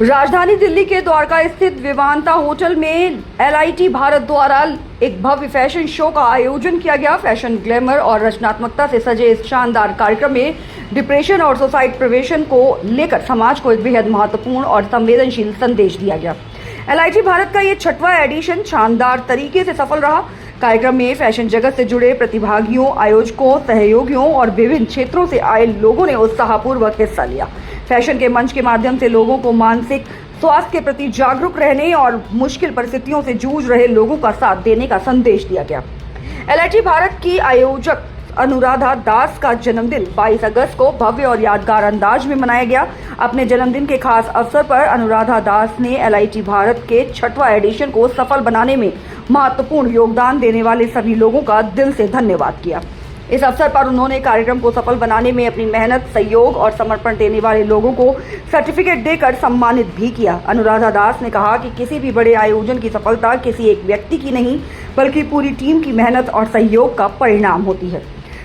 राजधानी दिल्ली के द्वारका स्थित विवांता होटल में एलआईटी भारत द्वारा एक भव्य फैशन शो का आयोजन किया गया। फैशन, ग्लैमर और रचनात्मकता से सजे इस शानदार कार्यक्रम में डिप्रेशन और सुसाइड प्रिवेंशन को लेकर समाज को एक बेहद महत्वपूर्ण और संवेदनशील संदेश दिया गया। एलआईटी भारत का ये 6वां एडिशन शानदार तरीके से सफल रहा। कार्यक्रम में फैशन जगत से जुड़े प्रतिभागियों, आयोजकों, सहयोगियों और विभिन्न क्षेत्रों से आए लोगों ने उत्साहपूर्वक हिस्सा लिया। फैशन के मंच के माध्यम से लोगों को मानसिक स्वास्थ्य के प्रति जागरूक रहने और मुश्किल परिस्थितियों से जूझ रहे लोगों का साथ देने का संदेश दिया गया। एलआईटी भारत की आयोजक अनुराधा दास का जन्मदिन 22 अगस्त को भव्य और यादगार अंदाज में मनाया गया। अपने जन्मदिन के खास अवसर पर अनुराधा दास ने एलआईटी भारत के 6वां एडिशन को सफल बनाने में महत्वपूर्ण योगदान देने वाले सभी लोगों का दिल से धन्यवाद किया। इस अवसर पर उन्होंने कार्यक्रम को सफल बनाने में अपनी मेहनत, सहयोग और समर्पण देने वाले लोगों को सर्टिफिकेट देकर सम्मानित भी किया। अनुराधा दास ने कहा कि किसी भी बड़े आयोजन की सफलता किसी एक व्यक्ति की नहीं, बल्कि पूरी टीम की मेहनत और सहयोग का परिणाम होती है।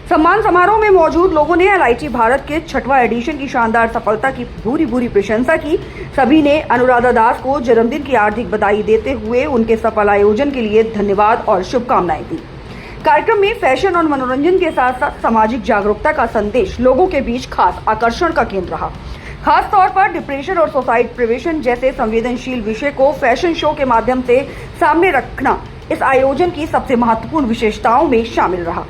सम्मान समारोह में मौजूद लोगों ने एलआईटी भारत के 6वां एडिशन की शानदार सफलता की भूरी प्रशंसा की। सभी ने अनुराधा दास को जन्मदिन की हार्दिक बधाई देते हुए उनके सफल आयोजन के लिए धन्यवाद और शुभकामनाएं दी। कार्यक्रम में फैशन और मनोरंजन के साथ साथ सामाजिक जागरूकता का संदेश लोगों के बीच खास आकर्षण का केंद्र रहा। खास तौर पर डिप्रेशन और सुसाइड प्रिवेंशन जैसे संवेदनशील विषय को फैशन शो के माध्यम से सामने रखना इस आयोजन की सबसे महत्वपूर्ण विशेषताओं में शामिल रहा।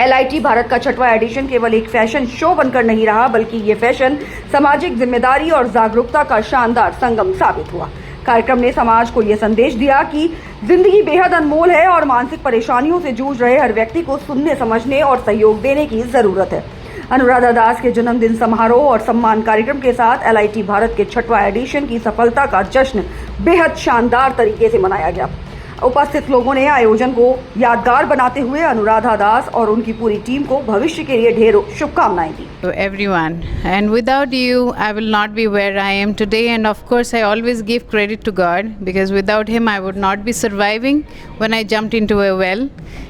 एलआईटी भारत का 6वां एडिशन केवल एक फैशन शो बनकर नहीं रहा, बल्कि ये फैशन सामाजिक जिम्मेदारी और जागरूकता का शानदार संगम साबित हुआ। कार्यक्रम ने समाज को यह संदेश दिया कि जिंदगी बेहद अनमोल है और मानसिक परेशानियों से जूझ रहे हर व्यक्ति को सुनने, समझने और सहयोग देने की जरूरत है। अनुराधा दास के जन्मदिन समारोह और सम्मान कार्यक्रम के साथ एलआईटी भारत के 6वां एडिशन की सफलता का जश्न बेहद शानदार तरीके से मनाया गया। उपस्थित लोगों ने आयोजन को यादगार बनाते हुए अनुराधा दास और उनकी पूरी टीम को भविष्य के लिए ढेरों शुभकामनाएं दी। To everyone, and without you I will not be where I am today, and of course I always give credit to God, because without him I would not be surviving when I jumped into a well,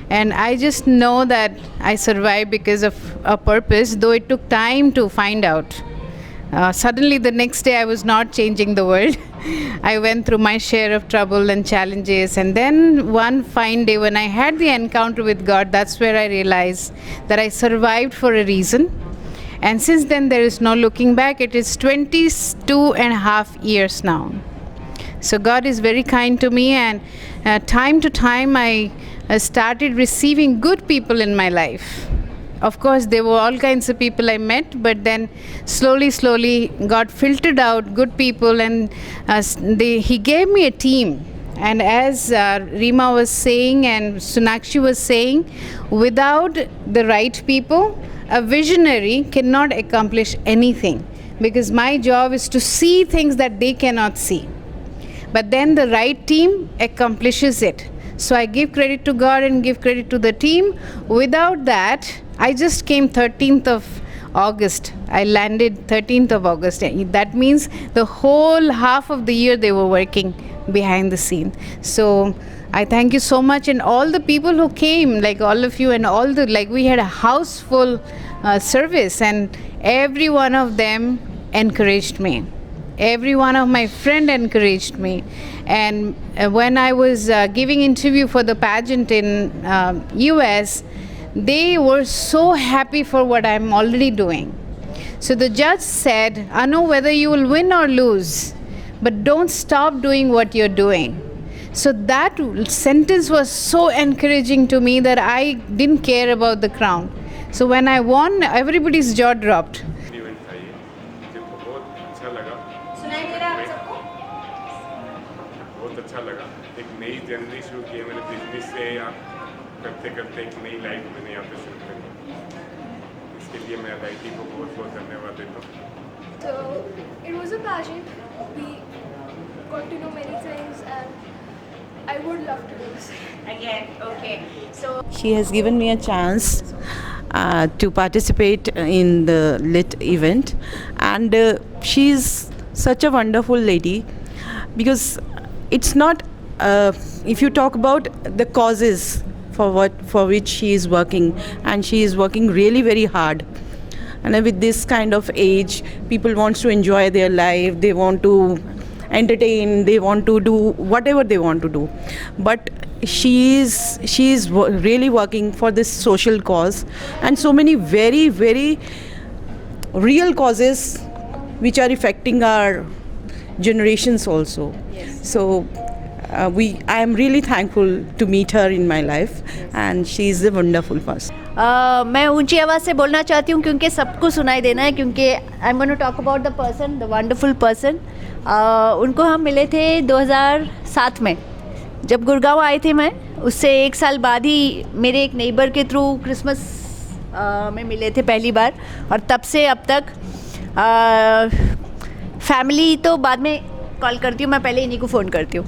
and I just know that I survived because of a purpose, though it took time to find out. Suddenly the next day I was not changing the world. I went through my share of trouble and challenges, and then one fine day when I had the encounter with God, that's where I realized that I survived for a reason. And since then there is no looking back. It is 22 and a half years now. So God is very kind to me, and time to time I started receiving good people in my life. Of course, there were all kinds of people I met, but then slowly God filtered out good people, and he gave me a team. And as Rima was saying and Sunakshi was saying, without the right people, a visionary cannot accomplish anything, because my job is to see things that they cannot see. But then the right team accomplishes it. So I give credit to God and give credit to the team. Without that, I just came 13th of August. I landed 13th of August. That means the whole half of the year they were working behind the scene. So I thank you so much, and all the people who came, like all of you, and all the, like, we had a house full service, and every one of them encouraged me. Every one of my friend encouraged me. And when I was giving interview for the pageant in US, they were so happy for what I'm already doing. So the judge said, Anu, whether you will win or lose, but don't stop doing what you're doing. So that sentence was so encouraging to me that I didn't care about the crown. So when I won, everybody's jaw dropped. बहुत अच्छा लगा। एक नई journey शुरू की है मैंने business से, या करते करते एक नई लाइफ मैंने यहाँ पे शुरू करी। इसके लिए मैं एलआईटी को बहुत बहुत धन्यवाद देता हूँ। So it was a passion. We got to know many things, and I would love to do this again. Okay, so she has given me a chance to participate in the lit event, and she's such a wonderful lady, because it's not if you talk about the causes for which she is working, and she is working really very hard. and with this kind of age, people want to enjoy their life, they want to entertain, they want to do whatever they want to do, but she is really working for this social cause, and so many very very real causes which are affecting our generations also. So I am really thankful to meet her in my life, and she is a wonderful person. मैं ऊंची आवाज़ से बोलना चाहती हूँ क्योंकि सबको सुनाई देना है, क्योंकि I am going to talk about the person, the wonderful person. उनको हम मिले थे 2007 में जब गुड़गांव आए थे. मैं उससे 1 साल बाद ही मेरे एक नेबर के थ्रू क्रिसमस में मिले थे पहली बार, और तब से अब तक फैमिली तो बाद में कॉल करती हूँ, मैं पहले इन्हीं को फ़ोन करती हूँ.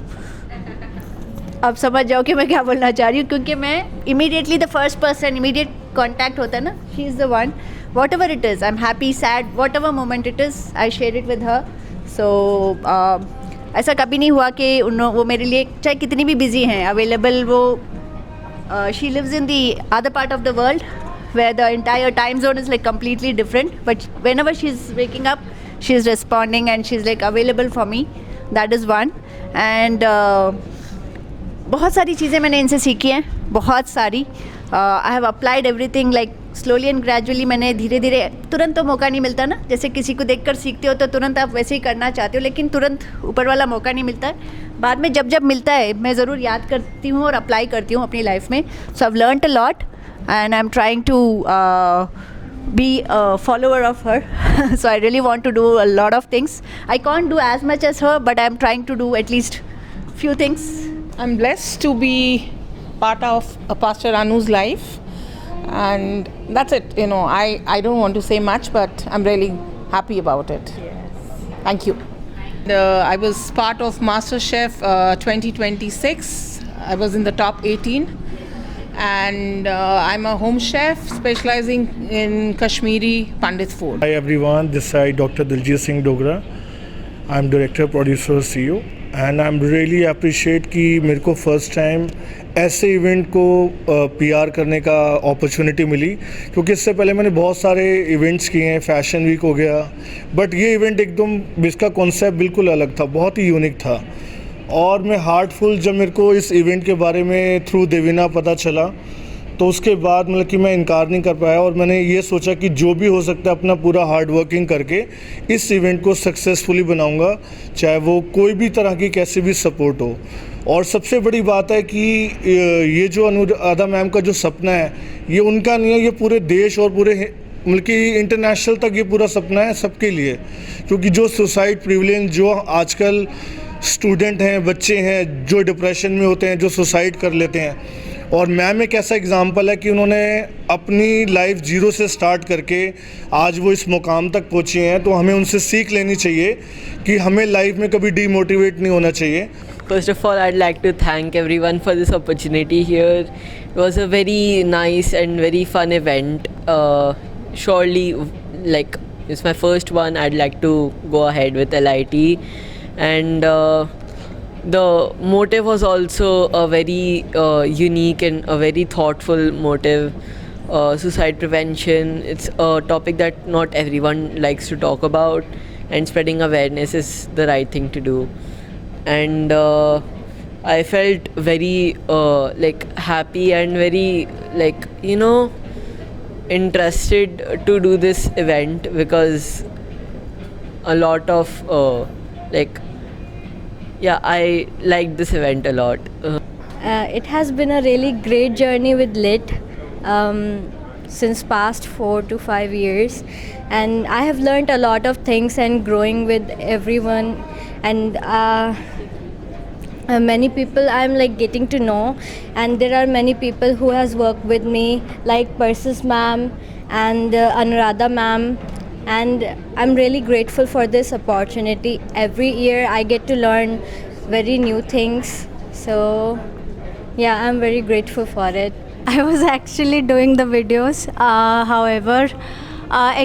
अब समझ जाओ कि मैं क्या बोलना चाह रही हूँ, क्योंकि मैं immediately the first person, immediate contact होता है ना, she is the one. Whatever it is, I am happy, sad, whatever moment it is, I share it with her. So ऐसा कभी नहीं हुआ कि वो मेरे लिए चाहे कितनी भी बिजी हैं अवेलेबल. वो she lives in the other part of the world where the entire time zone is like completely different, but whenever she's waking up she's responding and she's like available for me. That is one. And बहुत सारी चीज़ें मैंने इनसे सीखी हैं, बहुत सारी. I have applied everything like slowly and gradually. मैंने धीरे धीरे, तुरंत तो मौका नहीं मिलता ना, जैसे किसी को देखकर सीखते हो तो तुरंत आप वैसे ही करना चाहते हो, लेकिन तुरंत ऊपर वाला मौका नहीं मिलता है. बाद में जब जब मिलता है मैं ज़रूर याद करती हूँ और अप्लाई करती हूँ अपनी लाइफ में. So I have learned a lot and I'm trying to be a follower of her. So I really want to do a lot of things. I can't do as much as her, but I'm trying to do at least few things. I'm blessed to be part of Pastor Anu's life, and that's it. You know, I don't want to say much, but I'm really happy about it. Yes. Thank you. I was part of MasterChef 2026. I was in the top 18. And I'm a home chef specializing in Kashmiri Pandit food. Hi everyone, this is Dr. Diljit Singh Dogra. I'm director, producer, CEO, and I'm really appreciate कि मेरे को first time ऐसे event को PR करने का opportunity मिली, क्योंकि इससे पहले मैंने बहुत सारे इवेंट्स किए हैं, फैशन वीक हो गया, बट ये इवेंट एकदम, इसका कॉन्सेप्ट बिल्कुल अलग था, बहुत ही यूनिक था. और मैं हार्टफुल, जब मेरे को इस इवेंट के बारे में थ्रू देवीना पता चला, तो उसके बाद मतलब कि मैं इनकार नहीं कर पाया, और मैंने ये सोचा कि जो भी हो सकता है अपना पूरा हार्ड वर्किंग करके इस इवेंट को सक्सेसफुली बनाऊंगा, चाहे वो कोई भी तरह की कैसी भी सपोर्ट हो. और सबसे बड़ी बात है कि ये जो अनुराधा मैम का जो सपना है, ये उनका नहीं है, ये पूरे देश और पूरे मतलब कि इंटरनेशनल तक ये पूरा सपना है सबके लिए. क्योंकि जो सुसाइड प्रिविलेंस, जो आजकल स्टूडेंट हैं, बच्चे हैं जो डिप्रेशन में होते हैं, जो सुसाइड कर लेते हैं, और मैम एक ऐसा एग्ज़ाम्पल है कि उन्होंने अपनी लाइफ जीरो से स्टार्ट करके आज वो इस मुकाम तक पहुँची हैं. तो हमें उनसे सीख लेनी चाहिए कि हमें लाइफ में कभी डीमोटिवेट नहीं होना चाहिए. First of all, I'd like to thank everyone for this opportunity here. It was a very nice and very fun event. Surely, like, it's my first one. I'd like to go ahead with LIT. And the motive was also a very unique and a very thoughtful motive. Suicide prevention, it's a topic that not everyone likes to talk about, and spreading awareness is the right thing to do. And I felt very like happy and very, like, you know, interested to do this event, because a lot of like, yeah, I liked this event a lot. It has been a really great journey with LIT since past 4 to 5 years, and I have learned a lot of things and growing with everyone, and many people I'm like getting to know, and there are many people who has worked with me like Persis ma'am and Anuradha ma'am, and I'm really grateful for this opportunity. Every year I get to learn very new things, so yeah, I'm very grateful for it. I was actually doing the videos, however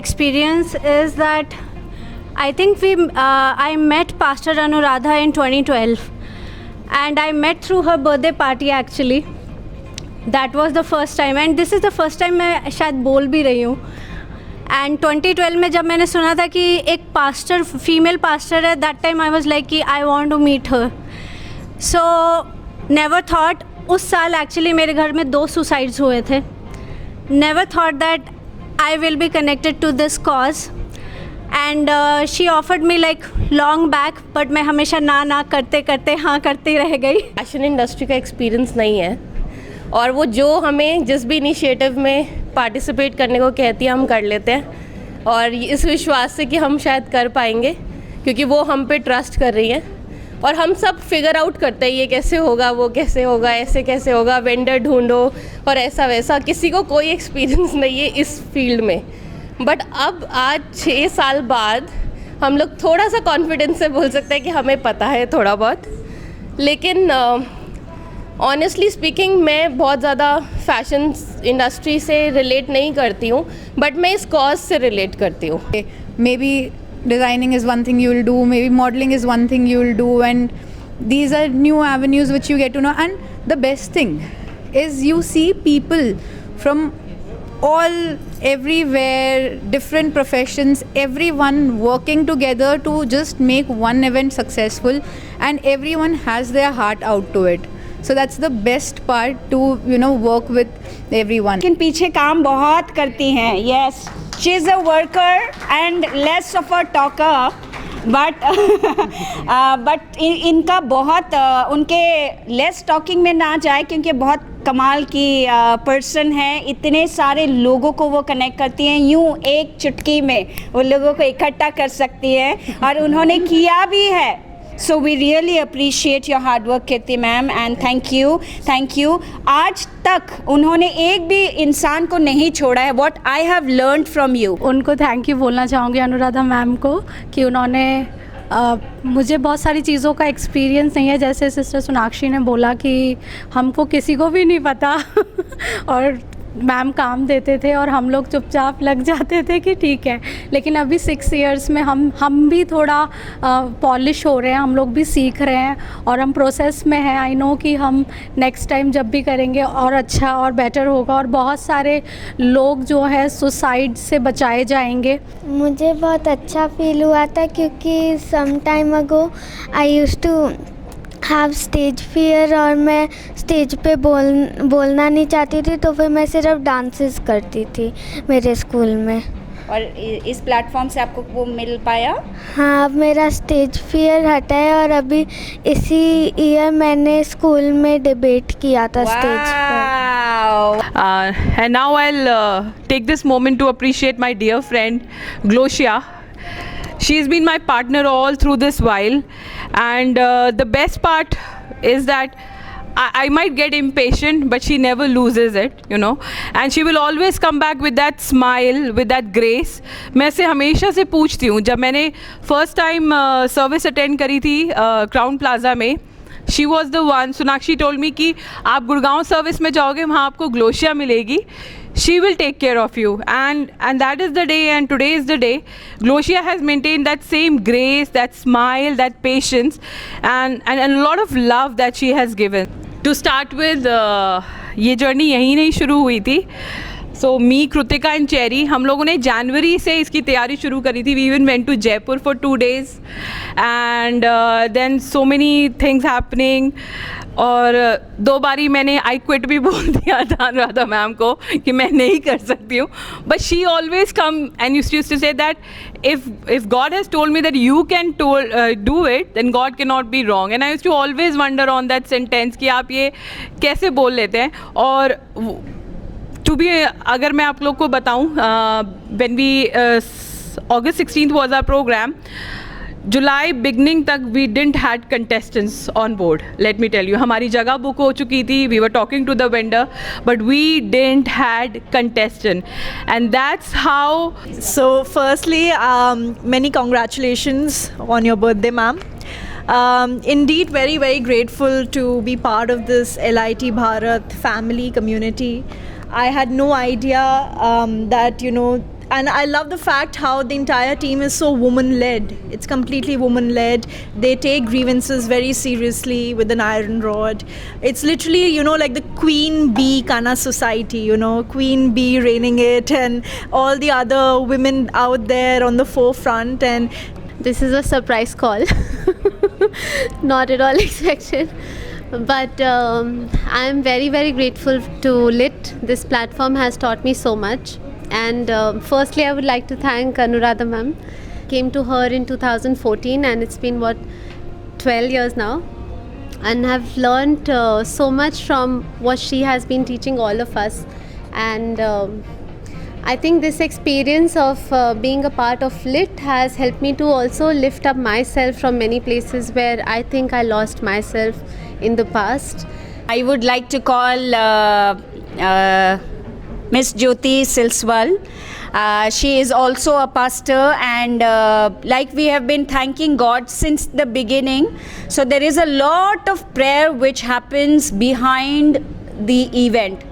experience is that I think I met Pastor Anuradha in 2012, and I met through her birthday party actually. That was the first time, and this is the first time मैं शायद बोल भी रही हूँ. And 2012 में जब मैंने सुना था कि एक पास्टर, फीमेल पास्टर है, that time I was like कि I want to meet her. So never thought. उस साल एक्चुअली मेरे घर में 2 सुसाइड्स हुए थे. Never thought that I will be connected to this cause. And she offered me like long back, but मैं हमेशा ना करते करते हाँ करती रह गई. फैशन इंडस्ट्री का एक्सपीरियंस नहीं है, और वो जो हमें जिस भी इनिशिएटिव में पार्टिसिपेट करने को कहती है हम कर लेते हैं, और इस विश्वास से कि हम शायद कर पाएंगे, क्योंकि वो हम पे ट्रस्ट कर रही हैं. और हम सब फिगर आउट करते हैं ये कैसे होगा, वो कैसे होगा, ऐसे कैसे होगा, वेंडर ढूंढो और ऐसा वैसा. किसी को कोई एक्सपीरियंस नहीं है इस फील्ड में, बट अब आज 6 साल बाद हम लोग थोड़ा सा कॉन्फिडेंस से बोल सकते हैं कि हमें पता है थोड़ा बहुत. लेकिन ऑनेस्टली स्पीकिंग मैं बहुत ज़्यादा फैशन इंडस्ट्री से रिलेट नहीं करती हूँ, बट मैं इस कॉज से रिलेट करती हूँ. May be designing is one thing you will do, maybe modeling is one thing you will do, and these are new avenues which you get to know. And the best thing is you see people from all everywhere, different professions, everyone working together to just make one event successful, and everyone has their heart out to it. So that's the best part, to work with everyone. लेकिन पीछे काम बहुत करती हैं. Yes, she is a worker and less of a talker, but इनका बहुत उनके less talking में ना जाए, क्योंकि बहुत कमाल की पर्सन है. इतने सारे लोगों को वो कनेक्ट करती हैं, यूँ एक चुटकी में वो लोगों को इकट्ठा कर सकती हैं, और उन्होंने किया भी है. So we really appreciate your hard work, Kirti ma'am, and thank you. आज तक उन्होंने एक भी इंसान को नहीं छोड़ा है. What I have learned from you. उनको थैंक यू बोलना चाहूँगी, अनुराधा मैम को, कि उन्होंने मुझे बहुत सारी चीज़ों का एक्सपीरियंस नहीं है. जैसे सिस्टर सोनाक्षी ने बोला कि हमको किसी को भी नहीं पता और मैम काम देते थे और हम लोग चुपचाप लग जाते थे कि ठीक है. लेकिन अभी 6 इयर्स में हम भी थोड़ा पॉलिश हो रहे हैं, हम लोग भी सीख रहे हैं, और हम प्रोसेस में हैं. आई नो कि हम नेक्स्ट टाइम जब भी करेंगे और अच्छा और बेटर होगा, और बहुत सारे लोग जो है सुसाइड से बचाए जाएंगे. मुझे बहुत अच्छा फील हुआ था, क्योंकि some time ago I used to have stage fear, और मैं स्टेज पे बोलना नहीं चाहती थी, तो फिर मैं सिर्फ डांसेस करती थी मेरे स्कूल में. और इस प्लेटफॉर्म से आपको वो मिल पाया? हाँ, अब मेरा स्टेज फियर हटा है, और अभी इसी ईयर मैंने स्कूल में डिबेट किया था स्टेज पर. And now I'll take this moment to appreciate my dear friend Glosia. She's been my partner all through this while, and the best part is that I might get impatient, but she never loses it, and she will always come back with that smile, with that grace. मैं से हमेशा से पूछती हूँ, जब मैंने first time service attend करी थी क्राउन प्लाजा में, she was the one. Sonakshi told me कि आप गुड़गांव सर्विस में जाओगे, वहाँ आपको ग्लोशिया मिलेगी. She will take care of you, and that is the day, and today is the day. Glosia has maintained that same grace, that smile, that patience, and a lot of love that she has given. To start with, ये journey यहीं नहीं शुरू हुई थी. So me, Krutika and Cherry, हम लोगों ने जनवरी से इसकी तैयारी शुरू करी थी. We even went to Jaipur for 2 days, and then so many things happening. और 2 बारी मैंने आई क्विट भी बोल दिया था अनुराधा मैम को कि मैं नहीं कर सकती हूँ. But she always come and used to say that if God has told me that you can do it, then God cannot be wrong. And I used to always wonder on that sentence कि आप ये कैसे बोल लेते हैं. और to be, अगर मैं आप लोग को बताऊँ, when we August 16th was our program, जुलाई बिगनिंग तक we didn't had contestants on board. Let me tell you, हमारी जगह बुक हो चुकी थी, we were talking to the vendor, but we didn't had contestant, and that's how. So firstly many congratulations on your birthday, ma'am. Indeed, very, very grateful to be part of this LIT Bharat family community. I had no idea that, and I love the fact how the entire team is so woman-led. It's completely woman-led. They take grievances very seriously with an iron rod. It's literally, you know, like the queen bee kind of society, you know, queen bee reigning it, and all the other women out there on the forefront. And this is a surprise call. Not at all expected. But I'm very, very grateful to LIT. This platform has taught me so much. And firstly, I would like to thank Anuradha ma'am. Came to her in 2014 and it's been 12 years now. And have learned so much from what she has been teaching all of us. And I think this experience of being a part of LIT has helped me to also lift up myself from many places where I think I lost myself in the past. I would like to call Miss Jyoti Silswal. She is also a pastor, and like we have been thanking God since the beginning. So there is a lot of prayer which happens behind the event.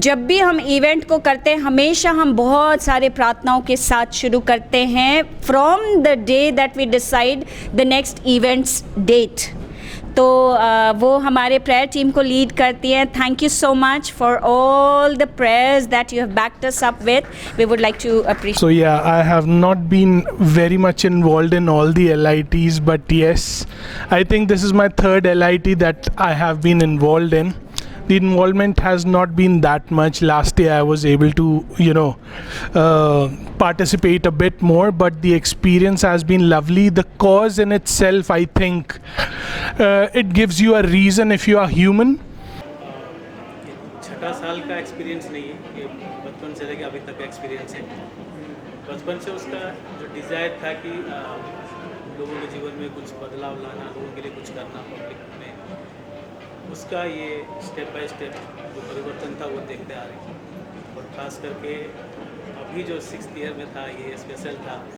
जब भी हम event को करते हैं हमेशा हम बहुत सारे प्रार्थनाओं के साथ शुरू करते हैं from the day that we decide the next events date. तो वो हमारे प्रेयर टीम को लीड करती हैं. Thank you so much for all the prayers that you have backed us up with. We would like to appreciate. So yeah, I have not been very much involved in all the LITs, but yes, I think this is my third LIT that I have been involved in. The involvement has not been that much. Last year I was able to, participate a bit more, but the experience has been lovely. The cause in itself, I think, it gives you a reason if you are human. 6 साल का experience नहीं है, ये बचपन से लेकर अभी तक का एक्सपीरियंस है. बचपन से उसका जो डिज़ायर था कि लोगों के जीवन में कुछ बदलाव लाना, लोगों के लिए कुछ करना पब्लिक में, उसका ये स्टेप बाय स्टेप जो परिवर्तन था वो देखते आ रहे हैं. और ख़ास करके अभी जो 6th ईयर में था ये स्पेशल था.